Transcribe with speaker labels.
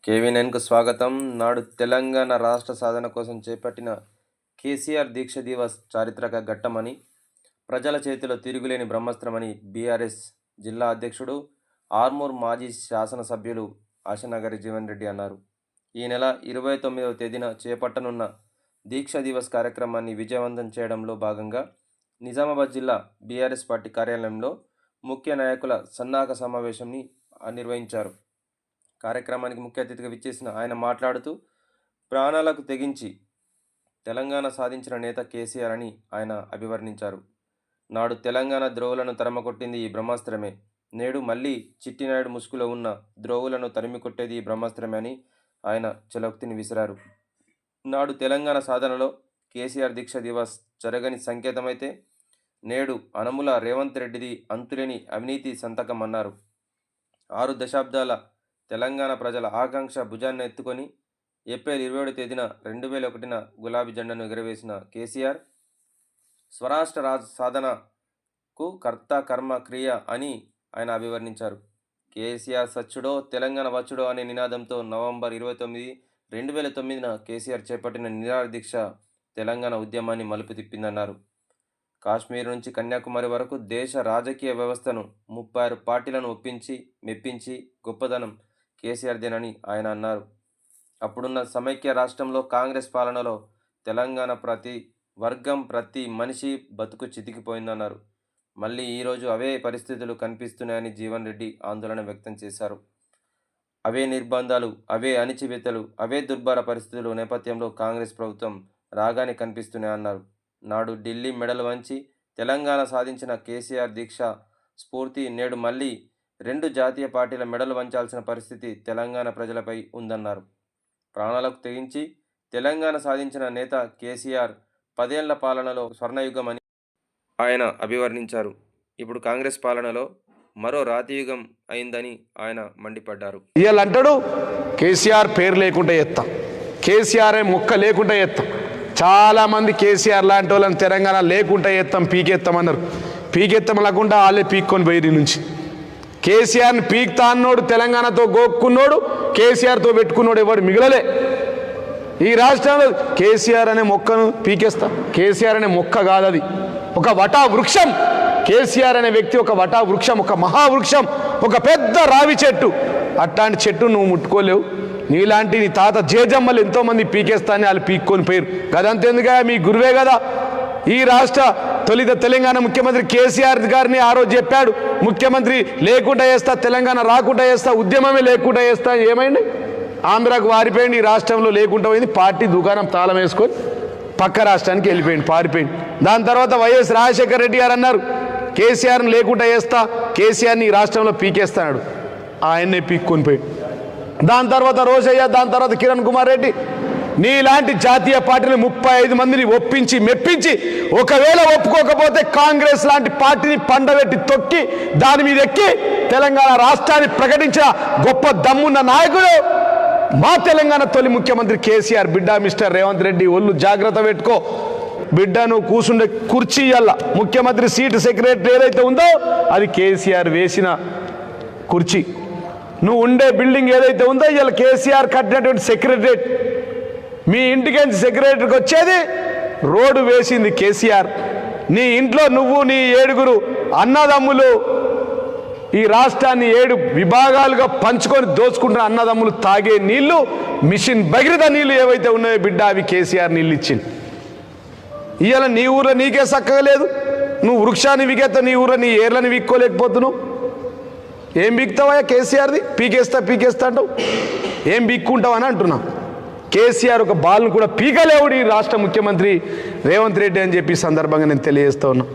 Speaker 1: కేవీఎన్కు స్వాగతం. నాడు తెలంగాణ రాష్ట్ర సాధన కోసం చేపట్టిన కేసీఆర్ దీక్ష దివస్ చారిత్రక ఘట్టమని, ప్రజల చేతిలో తిరుగులేని బ్రహ్మాస్త్రమని బీఆర్ఎస్ జిల్లా అధ్యక్షుడు, ఆర్మూర్ మాజీ శాసనసభ్యులు ఆశనగరి జీవన్ రెడ్డి అన్నారు. ఈ నెల 29వ తేదీన చేపట్టనున్న దీక్ష దివస్ కార్యక్రమాన్ని విజయవంతం చేయడంలో భాగంగా నిజామాబాద్ జిల్లా బీఆర్ఎస్ పార్టీ కార్యాలయంలో ముఖ్య నాయకుల సన్నాహక సమావేశాన్ని నిర్వహించారు. కార్యక్రమానికి ముఖ్య అతిథిగా విచ్చేసిన ఆయన మాట్లాడుతూ, ప్రాణాలకు తెగించి తెలంగాణ సాధించిన నేత కేసీఆర్ అని ఆయన అభివర్ణించారు. నాడు తెలంగాణ ద్రోవులను తరమకొట్టింది ఈ బ్రహ్మాస్త్రమే. నేడు మళ్ళీ చిట్టినాయుడు ముసుగులో ఉన్న ద్రోవులను తరిమికొట్టేది ఈ బ్రహ్మాస్త్రమే అని ఆయన చలోక్తిని విసిరారు. నాడు తెలంగాణ సాధనలో కేసీఆర్ దీక్ష దివస్ జరగని సంకేతమైతే, నేడు అనుముల రేవంత్ రెడ్డిది అంతులేని అవినీతి సంతకం అన్నారు. 6 దశాబ్దాల తెలంగాణ ప్రజల ఆకాంక్ష భుజాన్ని ఎత్తుకొని ఏప్రిల్ 27వ తేదీన 2001న గులాబీ జెండాను ఎగురవేసిన కేసీఆర్ స్వరాష్ట్ర సాధనకు కర్త కర్మ క్రియ అని ఆయన అభివర్ణించారు. కేసీఆర్ సచ్చుడో తెలంగాణ వచ్చుడో అనే నినాదంతో నవంబర్ 29, 2009న కేసీఆర్ చేపట్టిన నిరాహార దీక్ష తెలంగాణ ఉద్యమాన్ని మలుపు తిప్పిందన్నారు. కాశ్మీర్ నుంచి కన్యాకుమారి వరకు దేశ రాజకీయ వ్యవస్థను 36 పార్టీలను మెప్పించి గొప్పదనం కేసీఆర్దేనని ఆయన అన్నారు. అప్పుడున్న సమైక్య రాష్ట్రంలో కాంగ్రెస్ పాలనలో తెలంగాణ ప్రతి వర్గం, ప్రతి మనిషి బతుకు చితికిపోయిందన్నారు. మళ్ళీ ఈరోజు అవే పరిస్థితులు కనిపిస్తున్నాయని జీవన్ రెడ్డి ఆందోళన వ్యక్తం చేశారు. అవే నిర్బంధాలు, అవే అణిచివేతలు, అవే దుర్భర పరిస్థితులు నేపథ్యంలో కాంగ్రెస్ ప్రభుత్వం రాగానే కనిపిస్తున్నాయన్నారు. నాడు ఢిల్లీ మెడలు వంచి తెలంగాణ సాధించిన కేసీఆర్ దీక్ష స్ఫూర్తి నేడు మళ్ళీ 2 జాతీయ పార్టీల మెడలు వంచాల్సిన పరిస్థితి తెలంగాణ ప్రజలపై ఉందన్నారు. ప్రాణాలకు తెగించి తెలంగాణ సాధించిన నేత కేసీఆర్ 10 ఏళ్ల పాలనలో స్వర్ణయుగమని ఆయన అభివర్ణించారు. ఇప్పుడు కాంగ్రెస్ పాలనలో మరో రాతియుగం అయిందని ఆయన మండిపడ్డారు.
Speaker 2: ఇయ్యాలంటాడు కేసీఆర్ పేరు లేకుండా ఎత్తాం, కేసీఆర్ ముక్క లేకుండా ఎత్తాం. చాలామంది కేసీఆర్ లాంటి వాళ్ళని తెలంగాణ లేకుండా ఎత్తాం, పీకెత్తామన్నారు. పీకెత్తాం లేకుండా వాళ్ళే పీక్కొని పోయి నుంచి కేసీఆర్ని పీక్తా అన్నోడు, తెలంగాణతో గోక్కున్నోడు, కేసీఆర్తో పెట్టుకున్నోడు ఎవడు మిగలలే ఈ రాష్ట్రంలో. కేసీఆర్ అనే మొక్కను పీకేస్తా. కేసీఆర్ అనే మొక్క కాదు, అది ఒక వటా వృక్షం. కేసీఆర్ అనే వ్యక్తి ఒక వటా వృక్షం, ఒక మహావృక్షం, ఒక పెద్ద రావి చెట్టు. అట్లాంటి చెట్టు నువ్వు ముట్టుకోలేవు. నీలాంటి నీ తాత జేజమ్మలు ఎంతోమంది పీకేస్తానని వాళ్ళు పీక్కొని పోయారు. గదంతెందుగా మీ గురువే కదా. ఈ రాష్ట్ర తొలిత తెలంగాణ ముఖ్యమంత్రి కేసీఆర్ గారిని ఆ రోజు చెప్పాడు, ముఖ్యమంత్రి లేకుండా చేస్తా, తెలంగాణ రాకుండా చేస్తా, ఉద్యమమే లేకుండా చేస్తా. ఏమైంది? ఆంధ్రాకు వారిపోయింది, ఈ రాష్ట్రంలో లేకుండా పోయింది. పార్టీ దుకాణం తాళం వేసుకొని పక్క రాష్ట్రానికి వెళ్ళిపోయింది, పారిపోయింది. దాని తర్వాత వైఎస్ రాజశేఖర రెడ్డి గారు అన్నారు, కేసీఆర్ని లేకుండా చేస్తా, కేసీఆర్ని ఈ రాష్ట్రంలో పీకేస్తాడు. ఆయన్నే పీక్కొని పోయి. దాని తర్వాత రోషయ్య, దాని తర్వాత కిరణ్ కుమార్ రెడ్డి, నీలాంటి జాతీయ పార్టీని 35 మందిని ఒప్పించి మెప్పించి, ఒకవేళ ఒప్పుకోకపోతే కాంగ్రెస్ లాంటి పార్టీని పండబెట్టి తొక్కి దాని మీద ఎక్కి తెలంగాణ రాష్ట్రాన్ని ప్రకటించిన గొప్ప దమ్మున్న నాయకుడు మా తెలంగాణ తొలి ముఖ్యమంత్రి కేసీఆర్ బిడ్డ మిస్టర్ రేవంత్ రెడ్డి. ఒళ్ళు జాగ్రత్త పెట్టుకో బిడ్డ. నువ్వు కూర్చుండే కుర్చీ అల్ల ముఖ్యమంత్రి సీటు సెక్రటరీ ఏదైతే ఉందో అది కేసీఆర్ వేసిన కుర్చీ. నువ్వు ఉండే బిల్డింగ్ ఏదైతే ఉందో ఇవాళ కేసీఆర్ కట్టినటువంటి సెక్రటరేట్. మీ ఇంటికి సెక్రటరీకి వచ్చేది రోడ్డు వేసింది కేసీఆర్. నీ ఇంట్లో నువ్వు నీ 7 అన్నదమ్ములు ఈ రాష్ట్రాన్ని 7 విభాగాలుగా పంచుకొని దోచుకుంటున్న అన్నదమ్ములు తాగే నీళ్లు, మిషన్ భగీరథ నీళ్లు ఏవైతే ఉన్నాయో బిడ్డ, అవి కేసీఆర్ నీళ్ళు ఇచ్చింది. ఇవాళ నీ ఊర్లో నీకే చక్కగా లేదు. నువ్వు వృక్షాన్ని విగేస్తా, నీ ఊర్లో నీ ఏర్లని వీక్కోలేకపోతున్నావు. ఏం బీక్తావా కేసీఆర్ది? పీకేస్తా అంటావు. ఏం బీక్కుంటావు అని అంటున్నా. కేసీఆర్ ఒక బాల్ను కూడా పీకలేవుడు ఈ రాష్ట్ర ముఖ్యమంత్రి రేవంత్ రెడ్డి అని చెప్పి సందర్భంగా నేను తెలియజేస్తా ఉన్నా.